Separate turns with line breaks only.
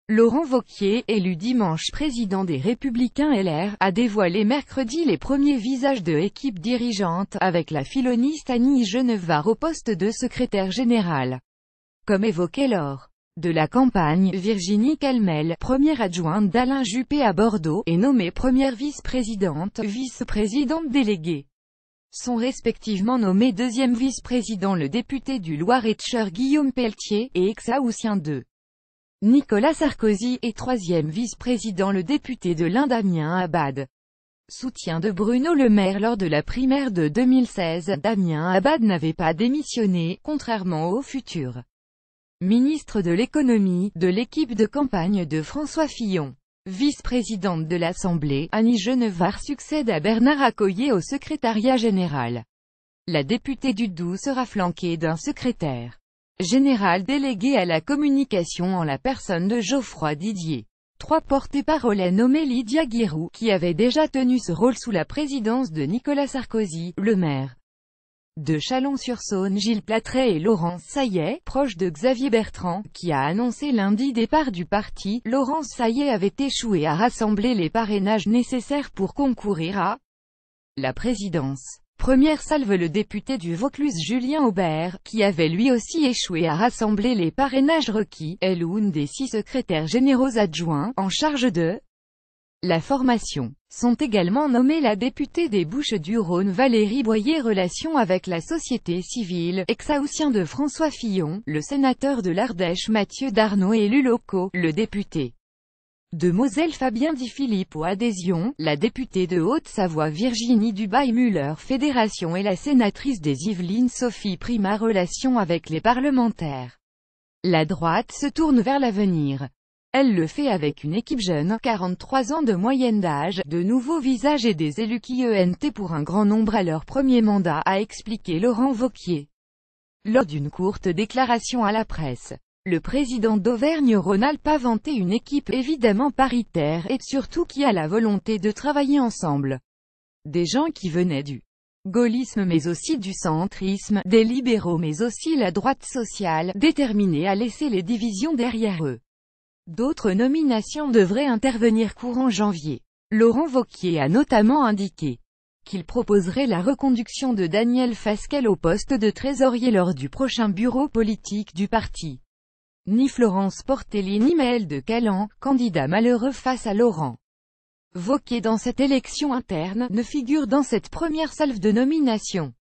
Laurent Wauquiez, élu dimanche président des Républicains LR, a dévoilé mercredi les premiers visages de équipe dirigeante, avec la filoniste Annie Genevard au poste de secrétaire générale. Comme évoqué lors de la campagne, Virginie Calmel, première adjointe d'Alain Juppé à Bordeaux, est nommée première vice-présidente, vice-présidente déléguée. Sont respectivement nommés deuxième vice-président le député du Loir-et-Cher Guillaume Pelletier, et ex-haussien de Nicolas Sarkozy, et troisième vice-président le député de l'Ain Damien Abad. Soutien de Bruno Le Maire lors de la primaire de 2016, Damien Abad n'avait pas démissionné, contrairement au futur ministre de l'économie, de l'équipe de campagne de François Fillon. Vice-présidente de l'Assemblée, Annie Genevard succède à Bernard Accoyer au secrétariat général. La députée du Doubs sera flanquée d'un secrétaire général délégué à la communication en la personne de Geoffroy Didier. Trois porte-parole est nommée Lydia Guirou, qui avait déjà tenu ce rôle sous la présidence de Nicolas Sarkozy, le maire de Chalon-sur-Saône Gilles Platret et Laurence Saillet, proche de Xavier Bertrand, qui a annoncé lundi départ du parti. Laurence Saillet avait échoué à rassembler les parrainages nécessaires pour concourir à la présidence. Première salve le député du Vaucluse Julien Aubert, qui avait lui aussi échoué à rassembler les parrainages requis, est l'une des 6 secrétaires généraux adjoints, en charge de la formation. Sont également nommés la députée des Bouches-du-Rhône Valérie Boyer, relations avec la société civile, ex-haussien de François Fillon, le sénateur de l'Ardèche Mathieu Darnaud, élus locaux, le député de Moselle Fabien Di Filippo, adhésion, la députée de Haute-Savoie Virginie Dubail-Muller, fédération, et la sénatrice des Yvelines Sophie Primas, relations avec les parlementaires. La droite se tourne vers l'avenir. Elle le fait avec une équipe jeune, 43 ans de moyenne d'âge, de nouveaux visages et des élus qui ENT pour un grand nombre à leur premier mandat, a expliqué Laurent Wauquiez. Lors d'une courte déclaration à la presse, le président d'Auvergne-Rhône-Alpes a vanté une équipe évidemment paritaire et surtout qui a la volonté de travailler ensemble. Des gens qui venaient du gaullisme mais aussi du centrisme, des libéraux mais aussi la droite sociale, déterminés à laisser les divisions derrière eux. D'autres nominations devraient intervenir courant janvier. Laurent Wauquiez a notamment indiqué qu'il proposerait la reconduction de Daniel Fasquelle au poste de trésorier lors du prochain bureau politique du parti. Ni Florence Portelli ni Maël de Calan, candidat malheureux face à Laurent Wauquiez dans cette élection interne, ne figurent dans cette première salve de nomination.